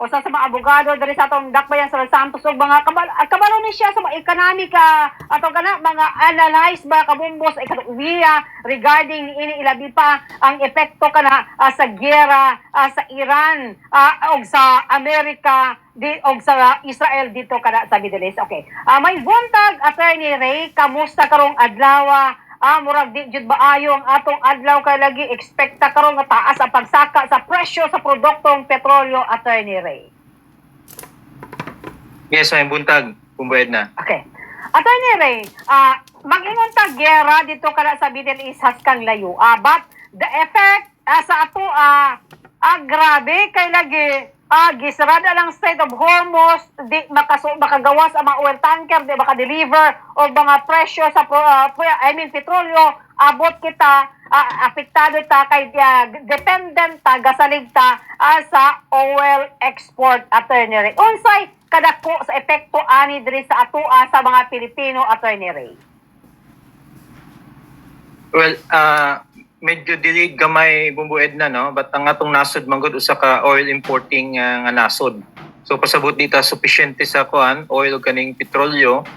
usa sa mga abogado diri sa atong dakbayan sa Los Santos ug mga kabalo ni siya sa mga economic ato kana mga analyze ba kabumbos ekonomiya regarding ini ilabi pa ang epekto kana sa giyera sa Iran og sa Amerika og sa Israel dito kada sa Middle East. Okay. May buntag Attorney Ray, kamusta karong adlaw? Murag di jud maayo ang atong adlaw kay lagi ekspekta karon nga taas ang pagsaka sa presyo sa produktong petrolyo, Attorney Ray. Yes, may buntag, kumbayad na. Okay. Attorney Ray, mag-ingon ta gera dito kada sa Middle East haskang layo. But the effect sa ato grabe kay lagi gisarada lang Strait of Hormuz, di makagawas ang mga oil tanker, di makadeliver o mga presyo sa petrolyo, abot kita, apektado ta kay dependent ta, gasalig ta sa oil export, Attorney Ray. Unsay kadako sa epekto ani diri sa atua sa mga Pilipino, Attorney Ray? Well, medyo delayed gamay bumbued na, no? But ang atong nasod manggod usa ka oil importing nga nasod. So pasabot dita sufficient sa kuan oil ug kaning petrolyo.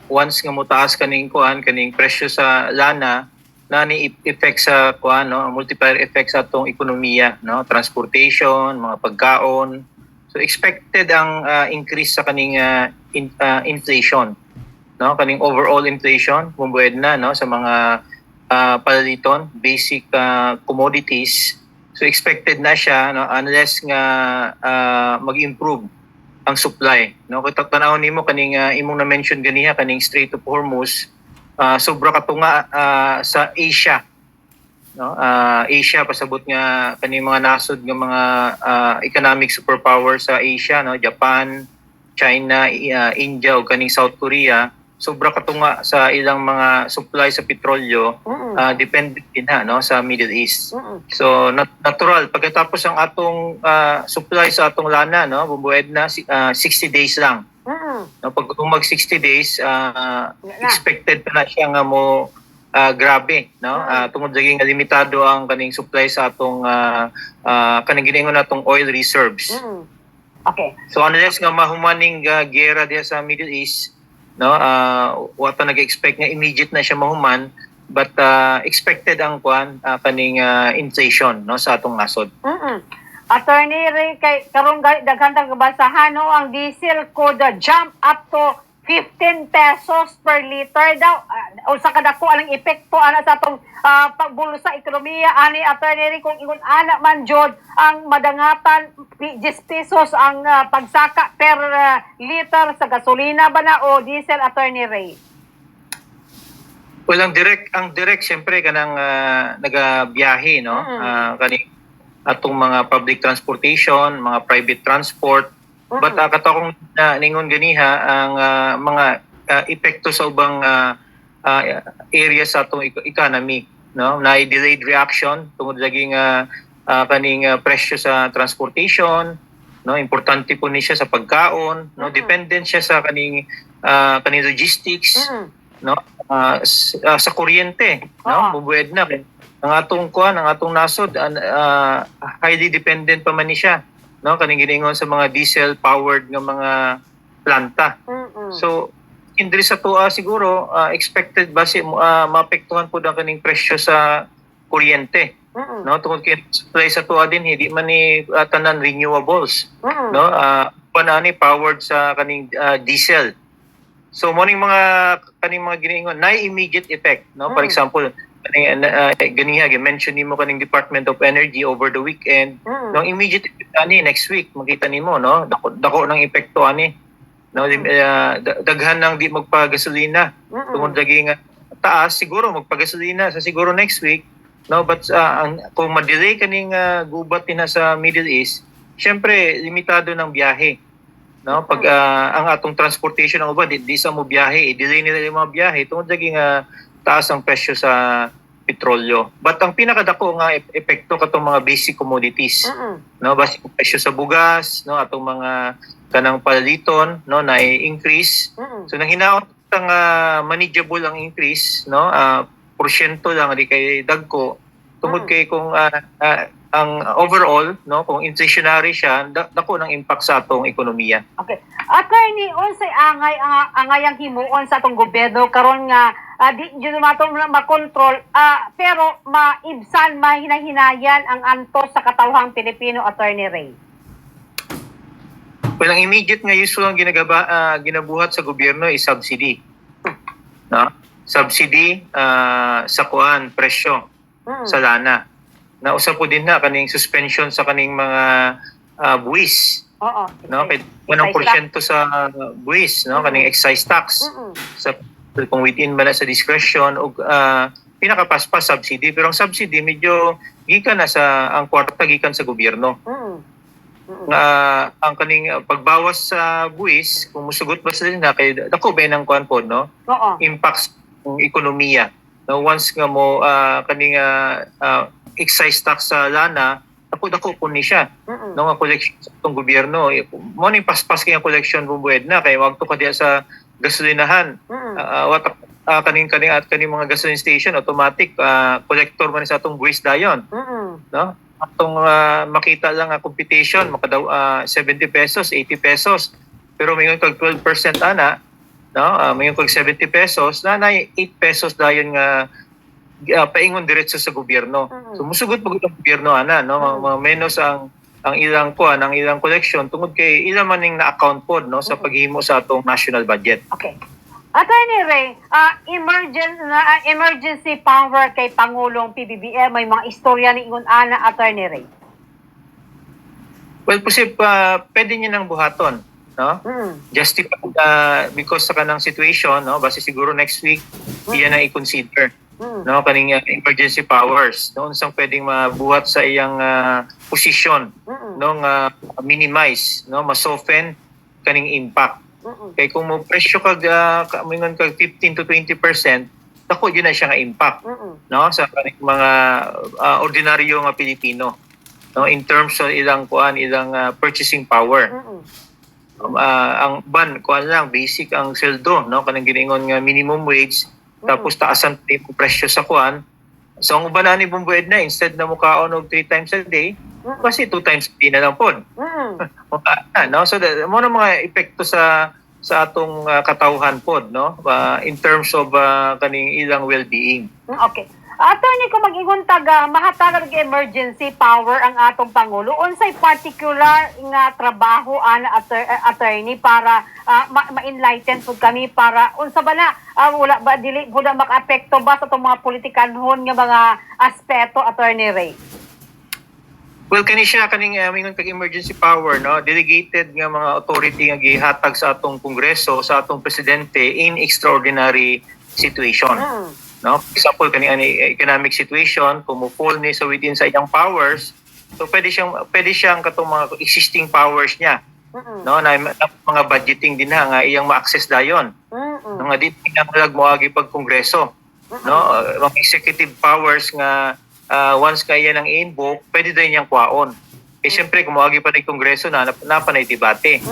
Once nga motaas kaning kuan kaning presyo sa lana na ni effect sa kuan, no, multiplier effect sa atong ekonomiya, no, transportation, mga pagkaon. So expected ang increase sa kaning inflation, no, kaning overall inflation bumbued na, no, sa mga palaliton, basic commodities. So expected na siya, no, unless nga mag-improve ang supply, no. Kung tanaw nimo kaning imong na mention ganiha kaning Strait of Hormuz, sobra katunga sa Asia, no. Asia pasabot nga kaning mga nasod nga mga economic superpower sa Asia, no, Japan, China, India ug kaning South Korea. Sobra katunga sa ilang mga supply sa petrolyo, dependent din no, sa Middle East. So natural pagkatapos ang atong supply sa atong lana, no, bumbued na 60 days lang. No, pag mag 60 days expected pa na siya nga mo grabe, no, tungod lagi nga limitado ang kaning supply sa atong kaning giningon natong oil reserves. Okay. So unless nga mahumaning giyera diya sa Middle East, no, wata nag-expect nga immediate na siya mahuman, but expected ang kuan kaning inflation, no, sa atong nasod. Attorney Ray, kay karong daghan tang kabasahan, no, ang diesel could jump up to 15 pesos per liter daw. Usa ka dako ang epekto ana sa atong pagbulo sa ekonomiya ani, Attorney Ray, kung ingon ana man jud ang madangatan 10 pesos ang pagsaka per liter sa gasolina ba na o diesel, Attorney Ray? Well, ang direct syempre kanang nagabiyahe, no, kaning atong mga public transportation, mga private transport. But katakong ningon ganiha ang mga epekto sa ubang area sa atong economy, no, na delayed reaction tungod lagi nga kaning presyo sa transportation, no, importante po ni siya sa pagkaon, no, dependent siya sa kaning logistics, no, sa kuryente, no, bubued na ang atong kuan, ang atong nasod highly dependent pa man ni siya, no, kaning giningon sa mga diesel powered nga mga planta. So indri sa tuwa siguro expected ba si maapektuhan po ang kaning presyo sa kuryente, no, tungod kay supply sa tuwa din hindi man ni tanan renewables, no, panani powered sa kaning diesel. So morning mga kaning mga giningon na immediate effect, no, for example ganiha gi-mention nimo kaning Department of Energy over the weekend, no, immediate effect ani next week makita nimo, no, dako ng epekto ani, no, daghan nang di magpagasolina tungod lagi nga taas, siguro magpagasolina sa siguro next week, no, but kung ma-delay kaning gubat na sa Middle East, syempre limitado ng biyahe, no, pag ang atong transportation ang uban di sa mo biyahe, i-delay nila yung mga biyahe tungod lagi nga taas ang presyo sa petrolyo. But ang pinakadako nga epekto katong mga basic commodities, no, basic presyo sa bugas, no, atong mga kanang palaliton, no, na increase. So nang hinaot ang manageable ang increase, no, porsyento lang di kay dagko tungod kay kung ang overall, no, kung inflationary siya, dako ng impact sa atong ekonomiya. Okay. Attorney, unsay angay ang himuon sa atong gobyerno karon nga di jud matong makontrol pero maibsan mahinahinayan ang antos sa katawhang Pilipino, Attorney Ray. Well, ang immediate nga usual ang ginabuhat sa gobyerno is subsidy. No? Subsidy sa presyo sa lana. Nausa po din na kaning suspension sa kaning mga buwis. Oo. No, kay 1% sa buwis, no, kaning excise tax. Sa kung within man sa discretion o pinakapaspas subsidy, pero ang subsidy medyo gikan na sa ang kwarta gikan sa gobyerno. Ang kaning pagbawas sa buwis, kung musugot ba sa na kay dako ba nang kuan pod, no? Oo. Impacts ng ekonomiya. No, once nga mo kaning excise tax sa lana, dako po ni siya. No, nga collection sa itong gobyerno. Mo ni paspas kay ang collection bumbued na kay wag to kadiya sa gasolinahan. Kaning mga gasoline station automatic collector man sa atong buwis dayon. No? Atong makita lang ang competition makadaw 70 pesos, 80 pesos. Pero mayon kag 12% ana, no? Mayon kag 70 pesos, na 8 pesos dayon nga paingon diretso sa gobyerno. So musugot pag ang gobyerno ana, no? Menos ang ilang ang ilang collection tungod kay ilang maning na-account pod, no, sa paghimo sa atong national budget. Okay. Attorney Ray, emergency power kay Pangulong PBBM, may mga istorya ni ingon ana, Attorney Ray. Well, pwede niya nang buhaton, no? Justified because sa kanang situation, no, base siguro next week iyan na i-consider. No, kaning emergency powers, no, unsang pwedeng mabuhat sa iyang posisyon, no, minimize, no, ma-soften kaning impact. Kay kung mo presyo kag mingon kag 15 to 20%, dako yun na siya nga impact, no, sa kaning mga ordinaryo nga Pilipino, no, in terms of ilang purchasing power. Ang kuan lang basic ang sweldo, no, kanang giningon nga minimum wage, tapos taasan pa yung presyo sa kuan. So ang uban ni bumbued na, instead na mukaon og 3 times a day, kasi 2 times a day na lang pod. No? So mo na mga epekto sa atong katawhan pod, no, in terms of kaning ilang well-being. Okay. Attorney, kung mag-ingon mahatagan og emergency power ang atong Pangulo, unsay particular nga trabaho ana attorney para ma-enlighten pud kami para unsa ba na wala ba dili pud maka-apekto ba sa atong mga politikanhon nga mga aspeto, Attorney Ray? Well, kani siya kaning mingon kag emergency power, no, delegated nga mga authority nga gihatag sa atong Kongreso, sa atong presidente in extraordinary situation. No, for example kani economic situation, kumupol ni sa within sa iyang powers, so pwede siyang katong mga existing powers niya, no, na mga budgeting din nga iyang ma-access dayon, nga di pinakalag mo agi pag Kongreso, no, mga executive powers nga once kaya nang i-invoke, pwede din niyang kuhaon. Eh siyempre kung moagi pa ni Kongreso na napanay debate,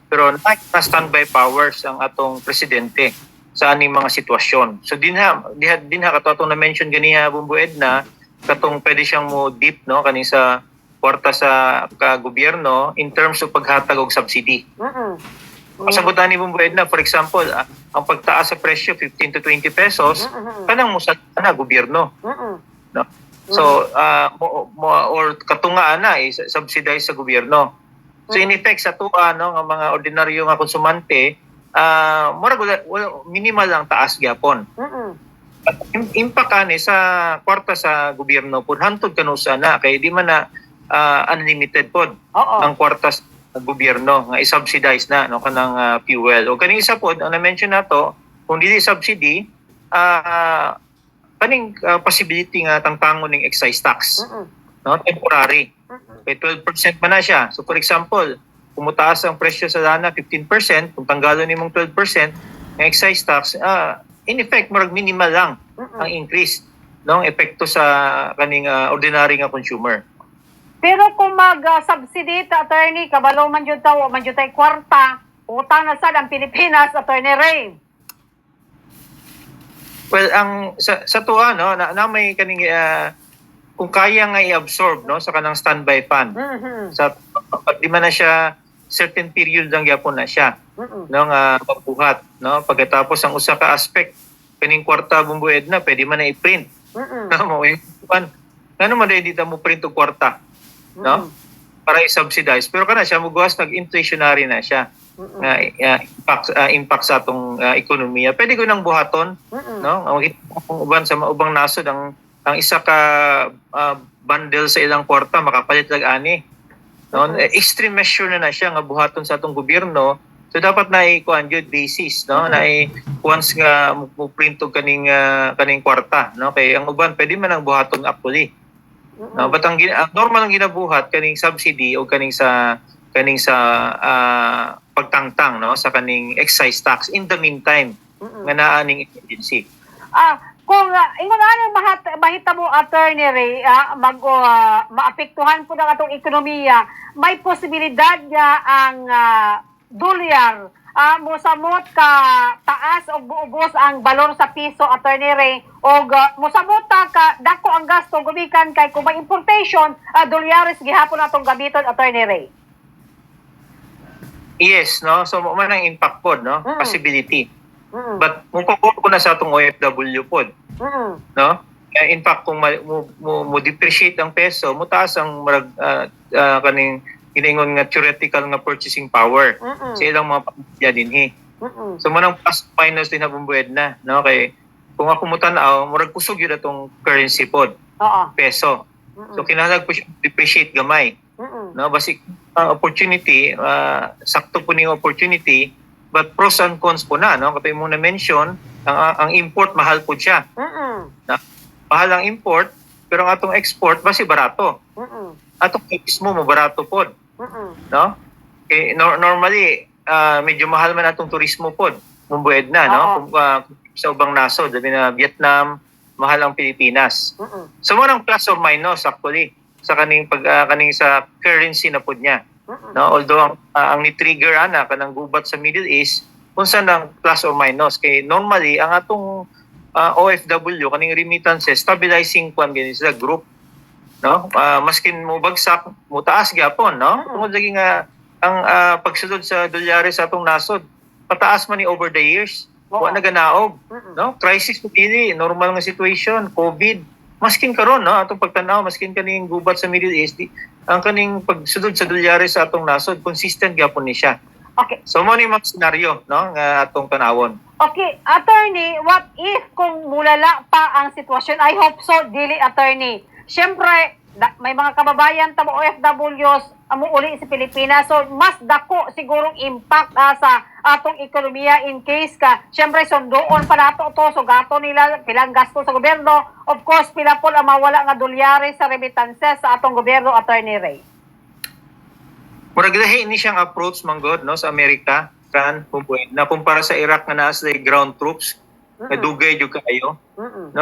pero na-standby powers ang atong presidente sa aning mga sitwasyon. So din ha katong na-mention ganiha bumbued na katong pwede siyang mo deep, no, kaning sa kwarta sa gobyerno in terms of paghatag og subsidy. Pasagutan ni bumbued na, for example, ang pagtaas sa presyo 15 to 20 pesos, kanang musad na gobyerno. No? So or katungaan na subsidize sa gobyerno. So in effect sa tuwa, no, nga mga ordinaryo nga konsumante, minimal lang taas gyapon. Impact ani sa kwarta sa gobyerno pud hantod kanusa na kay di man na unlimited pod ang kwarta sa gobyerno nga i-subsidize na, no, kanang fuel. O kaning isa pod ang na-mention nato, kung dili subsidy, kaning possibility nga tangtangon ning excise tax, no, temporary. Kay 12% man na siya. So for example, kung mutaas ang presyo sa lana 15%, kung tanggalon nimong 12% ng excise tax, in effect marag minimal lang ang increase, no, ang epekto sa kaning ordinary nga consumer. Pero kung mag-subsidy attorney, kabalo man jud tawo, man jud tay kwarta, utang na sad ang Pilipinas, Attorney Ray. Well, ang sa tuwa, no, na may kaning kung kaya nga i-absorb no sa kanang standby fund sa di man na siya certain period lang gyapon na siya no nga mabuhat no pagkatapos ang usa ka aspect kaning kwarta bumbued na pwede man na i-print no mo ano man di ta mo print og kwarta no para i-subsidize pero kana siya mugawas nag-inflationary na siya nga impact sa atong ekonomiya pwede ko nang buhaton no ang uban sa maubang nasod ang isa ka bundle sa ilang kwarta makapalit lag ani no extreme measure na siya nga buhaton sa atong gobyerno so dapat na i-kuan gyud basis no na once nga mo print og kaning kwarta no kay ang uban pwede man ang buhaton actually no but ang normal ang ginabuhat kaning subsidy o kaning sa pagtangtang no sa kaning excise tax in the meantime nga naa ning emergency kung ingon ano mahita mo attorney Ray maapektuhan po ng atong ekonomiya may posibilidad nga ang dolyar mosamot ka taas og buubos ang balor sa piso attorney Ray og mosamot ka dako ang gasto gumikan kay kung may importation dolyares gihapon atong gabiton attorney Ray. Yes no so mo man ang impact pod no possibility. But kung ko na sa atong OFW pod. No? In fact kung mo depreciate ang peso, mo taas ang kaning iningon nga theoretical nga purchasing power sa ilang mga pamilya dinhi. So mo nang plus minus din na bumbued na, no? Kay kung ako mo tan-aw, murag kusog yun atong currency pod. Peso. So kinahanglan po siya depreciate gamay. No, basic opportunity, sakto po ning opportunity. But pros and cons po na, no? Kapag mo na-mention, ang import, mahal po siya. Mahal ang import, pero ang atong export, basi barato. Atong turismo mo, barato po. No? Okay, normally, medyo mahal man atong turismo po. Mumbued na, no? Kung sa ubang nasod, sabi na Vietnam, mahal ang Pilipinas. So, mo nang plus or minus, actually, sa kaning sa currency na po niya. No, although ang ni-trigger kanang gubat sa Middle East unsa nang plus or minus kay normally ang atong OFW kaning remittances stabilizing kwan gani sa group no maskin mo bagsak mo taas gyapon no tungod lagi nga ang pagsulod sa dolyares sa atong nasod pataas man ni over the years wa na ganaog no crisis po dili normal nga situation covid maskin karon no atong pagtan-aw maskin kaning gubat sa Middle East ang kaning pagsulod sa dolyares sa atong nasod consistent gyapon ni siya. Okay. So mo ni mga senaryo no nga atong tanawon. Okay, attorney, what if kung mulala pa ang sitwasyon? I hope so, dili attorney. Siyempre, may mga kababayan tamo OFWs amo uli sa Pilipinas. So mas dako sigurong impact sa atong ekonomiya in case ka syempre sundoon pa nato to so gato nila pilang gasto sa gobyerno. Of course, pila po ang mawala nga dolyares sa remittances sa atong gobyerno attorney Ray. Murag lahi ni siyang approach manggod no sa Amerika kan na kumpara sa Iraq nga naa sa ground troops nga dugay jud kaayo. No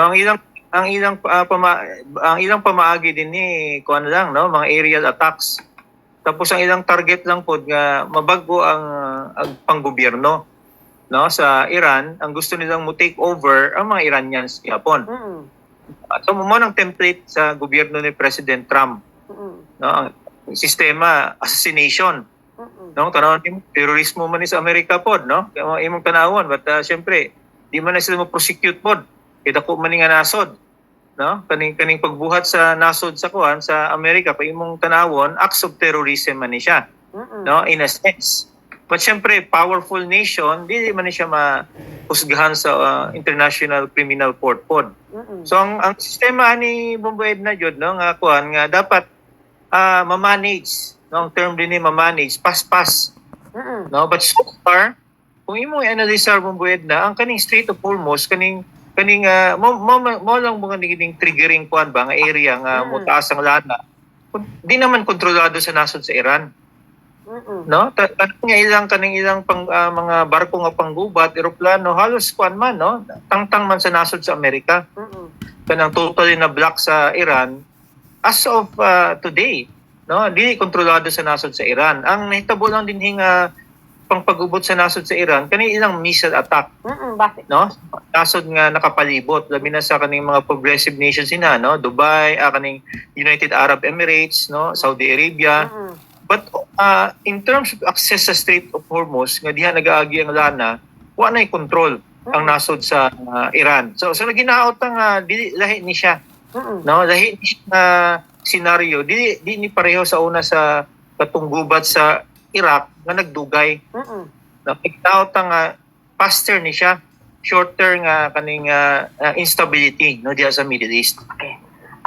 ang ilang pamaagi din ni kuan lang no mga aerial attacks. Tapos ang ilang target lang pod nga mabago ang panggobyerno no sa Iran ang gusto nilang mo take over ang mga Iranians Japon. So mo nang template sa gobyerno ni President Trump. No ang sistema assassination. No tanawon ni terorismo man ni sa Amerika pod no imong tanawon but syempre di man na sila mo prosecute pod kay dako man nga nasod. No kaning pagbuhat sa nasod sa kuan sa Amerika pa imong tanawon acts of terrorism man ni siya no in a sense but syempre powerful nation dili man ni siya mahusgahan sa International Criminal Court pod so ang sistema ni Bomboed na jud no nga kuan nga dapat ma-manage no ang term din ni ma-manage pas no but so far kung imong i-analyze Bomboed na ang kaning Strait of Hormuz kaning mo lang mga naging triggering kuan ba nga area nga mo taas ang lana di naman kontrolado sa nasod sa Iran no nga ilang mga barko nga panggubat eroplano halos kuan man no tangtang man sa nasod sa Amerika kanang totally na block sa Iran as of today no dili kontrolado sa nasod sa Iran ang nahitabo lang dinhi nga pang pag-ubot sa nasod sa Iran kani ilang missile attack, Bakit? no? Nasod nga nakapalibot labi na sa kaning mga progressive nations sina, no? Dubai, kaning United Arab Emirates, no? Saudi Arabia. But in terms of access sa Strait of Hormuz nga diha nagaagi ang lana, wa nay control ang nasod sa Iran. So naginaot ang dili lahi ni siya, no? Lahi ni siya na senaryo, di ni pareho sa una sa katunggubat sa Iraq nga nagdugay. Nakikita ang faster ni siya, shorter nga kaning instability no diya sa Middle East.